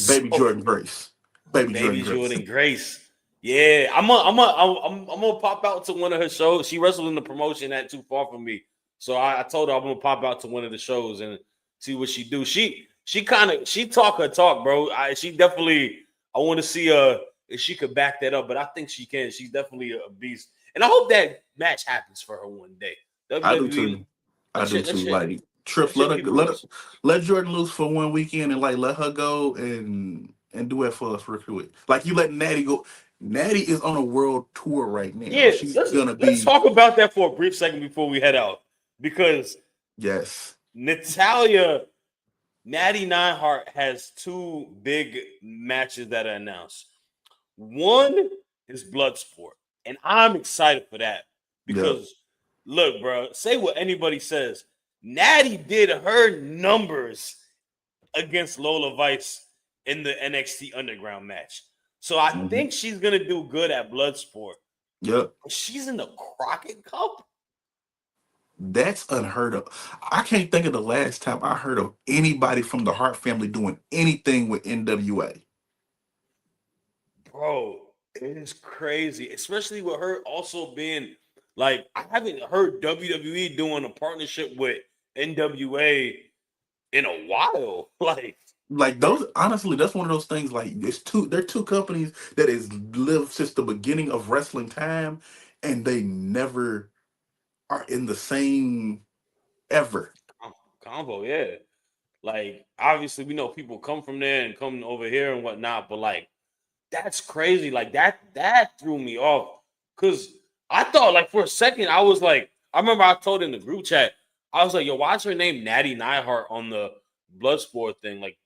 Baby so Jordan Grace. Baby Jordan Baby Grace. Jordan Grace. Yeah, I'm gonna pop out to one of her shows. She wrestled in the promotion not too far from me, so I told her I'm gonna pop out to one of the shows and see what she do. She talk her talk, bro. She definitely. I want to see if she could back that up, but I think she can. She's definitely a beast, and I hope that match happens for her one day. I do WWE, too. I do let too. shit Like Trips, let shit be let her business. let Jordan loose for one weekend and like let her go and do it for us real quick. Like you let Natty go. Natty is on a world tour right now. Yeah, She's gonna let's be talk about that for a brief second before we head out, because yes. Natalia Natty Neidhart has two big matches that are announced. One is Bloodsport, and I'm excited for that Yep. because look, bro, say what anybody says. Natty did her numbers against Lola Vice in the NXT Underground match. So I Hmm. think she's gonna do good at Bloodsport. Yep. She's in the Crockett Cup. That's unheard of. I can't think of the last time I heard of anybody from the Hart family doing anything with NWA. Bro, it is crazy, especially with her also being like, I haven't heard WWE doing a partnership with NWA in a while. Like, Like those, honestly, that's one of those things. Like it's two, they're two companies that has lived since the beginning of wrestling time, and they never are in the same ever. combo, yeah. Like, obviously, we know people come from there and come over here and whatnot, but like, that's crazy. Like that threw me off because I thought like for a second I was like, I remember I told in the group chat, I was like, yo, why's her name Natty Neidhart on the Bloodsport thing? Like,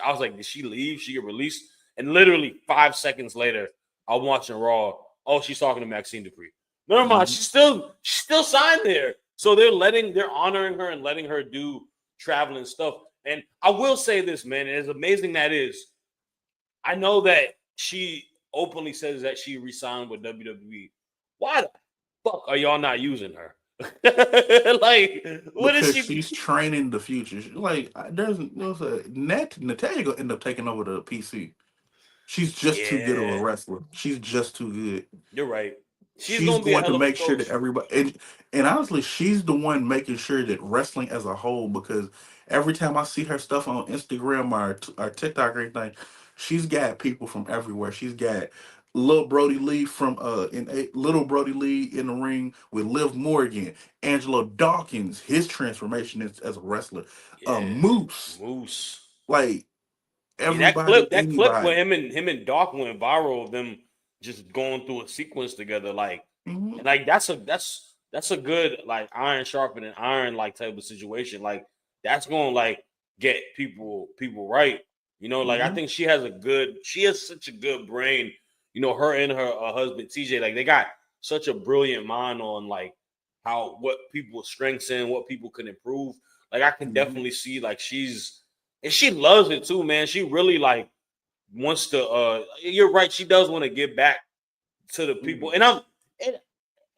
I was like, did she leave? She get released? And literally 5 seconds later, I'm watching Raw. Oh, she's talking to Maxine Dupree. Never mind, Mhm. she's still signed there. So they're honoring her and letting her do traveling stuff. And I will say this, man, and as amazing that is, I know that she openly says that she resigned with WWE. Why the fuck are y'all not using her? Like, what is Because she? she's training the future. Like there's a Natalia gonna end up taking over the PC. She's just too good of a Yeah, wrestler. She's just too good. you're right. She's She's gonna be a going to hell of a make sure that coach. everybody and honestly, she's the one making sure that wrestling as a whole, because every time I see her stuff on Instagram or TikTok or anything, she's got people from everywhere. She's got little Brody Lee from little Brody Lee in the ring with Liv Morgan, Angelo Dawkins, his transformation as a wrestler, Yeah, Moose, Moose. like Yeah, everybody, that clip where anybody. him and Doc went viral of them just going through a sequence together, like, Hmm. and like that's a good like iron sharpening iron like type of situation. Like that's gonna like get people right. You know, like I Hmm. think she has such a good brain. You know, her and her husband TJ, like they got such a brilliant mind on like how what people's strengths and what people can improve. Like I can Hmm. definitely see like and she loves it too, man. She really like wants to you're right, she does want to give back to the people. And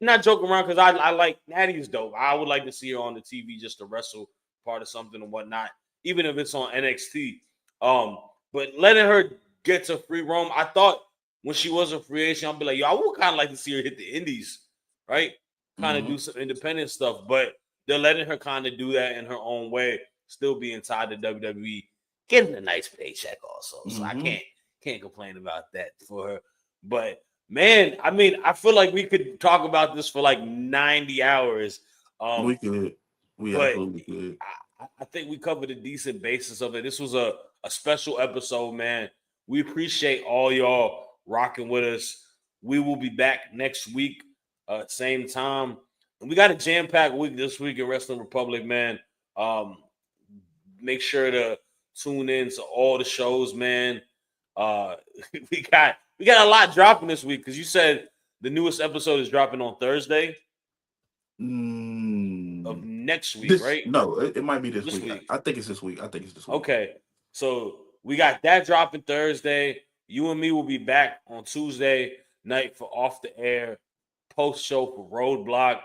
not joking around because I like Natty's dope. I would like to see her on the TV just to wrestle part of something and whatnot, even if it's on NXT. Um, but letting her get to free roam, I thought when she was a free agent, I'd be like, yo, I would kind of like to see her hit the indies, right? Kind of Hmm. do some independent stuff, but they're letting her kind of do that in her own way, still being tied to WWE, getting a nice paycheck also. So I Hmm. can't complain about that for her. But Man, I mean, I feel like we could talk about this for like 90 hours. We could. We But absolutely could. I think we covered a decent basis of it. This was a special episode, man. We appreciate all y'all rocking with us. We will be back next week, same time. And we got a jam-packed week this week in Wrestling Republic, man. Um, Make sure to tune in to all the shows, man. Uh, we got a lot dropping this week because you said the newest episode is dropping on Thursday of Mm, next week, this right? no, it might be this This week. week. I think it's this week. I think it's this week. Okay. So we got that dropping Thursday. You and me will be back on Tuesday night for Off the Air post show for Roadblock.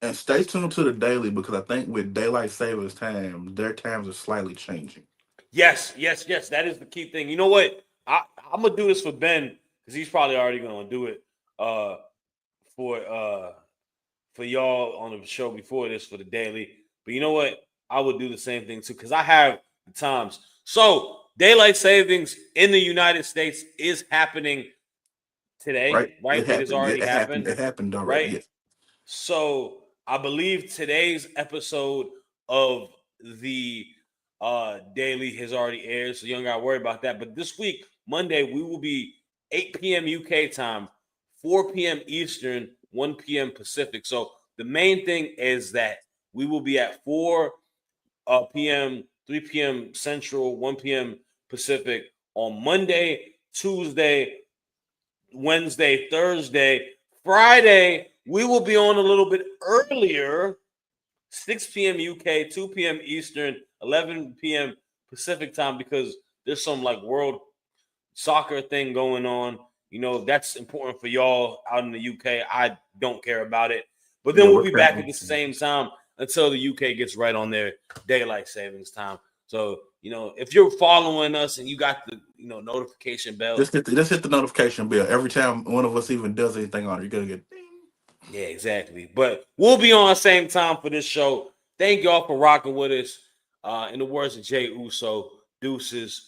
And stay tuned to the daily because I think with daylight savings time, their times are slightly changing. Yes, yes, yes. That is the key thing. You know what? I'm gonna do this for Ben because he's probably already gonna do it for for y'all on the show before this for the daily. But you know what? I would do the same thing too because I have the times. So daylight savings in the United States is happening Right? today, right? It It has happened. already It happened. happened, It happened already. right? Yes. So I believe today's episode of the daily has already aired, so you don't gotta worry about that. But this week, Monday, we will be 8 p.m. UK time, 4 p.m. Eastern, 1 p.m. Pacific. So the main thing is that we will be at 4 p.m., 3 p.m. Central, 1 p.m. Pacific on Monday, Tuesday, Wednesday, Thursday, Friday. We will be on a little bit earlier, 6 p.m. UK, 2 p.m. Eastern, 11 p.m. Pacific time because there's some like world soccer thing going on. You know, that's important for y'all out in the UK. I don't care about it. But then Yeah, we'll we're be back at currently the same time until the UK gets right on their daylight savings time. So, you know, if you're following us and you got the, notification bell. just hit the notification bell every time one of us even does anything on it. You're gonna get ding. Yeah, exactly. But we'll be on the same time for this show. Thank y'all for rocking with us. In the words of Jay Uso, deuces.